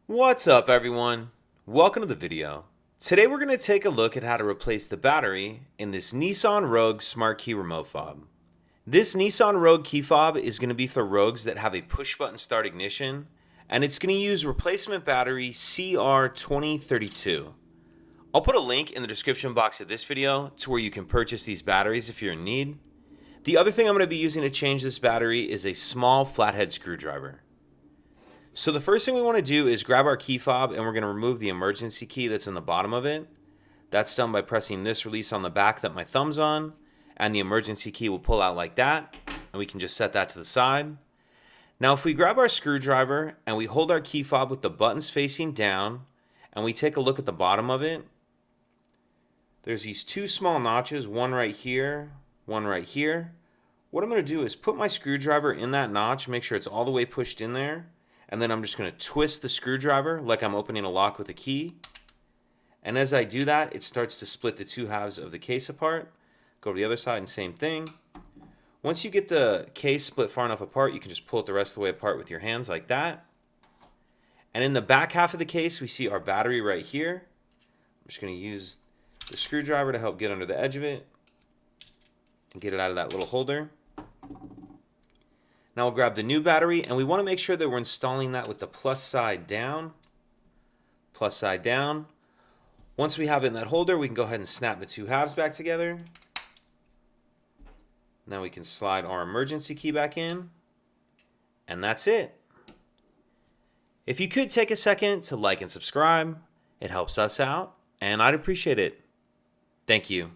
What's up everyone? Welcome to the video. Today we're going to take a look at how to replace the battery in this Nissan Rogue Smart Key Remote Fob. This Nissan Rogue key fob is going to be for Rogues that have a push button start ignition, and it's going to use replacement battery CR2032. I'll put a link in the description box of this video to where you can purchase these batteries if you're in need. The other thing I'm going to be using to change this battery is a small flathead screwdriver. So the first thing we want to do is grab our key fob and we're going to remove the emergency key that's in the bottom of it. That's done by pressing this release on the back that my thumb's on, and the emergency key will pull out like that, and we can just set that to the side. Now if we grab our screwdriver and we hold our key fob with the buttons facing down and we take a look at the bottom of it, there's these two small notches, one right here, one right here. What I'm going to do is put my screwdriver in that notch, make sure it's all the way pushed in there. And then I'm just going to twist the screwdriver like I'm opening a lock with a key. And as I do that, it starts to split the two halves of the case apart. Go to the other side and same thing. Once you get the case split far enough apart, you can just pull it the rest of the way apart with your hands like that. And in the back half of the case, we see our battery right here. I'm just going to use the screwdriver to help get under the edge of it and get it out of that little holder. Now we'll grab the new battery, and we want to make sure that we're installing that with the plus side down. Plus side down. Once we have it in that holder, we can go ahead and snap the two halves back together. Now we can slide our emergency key back in. And that's it. If you could take a second to like and subscribe, it helps us out, and I'd appreciate it. Thank you.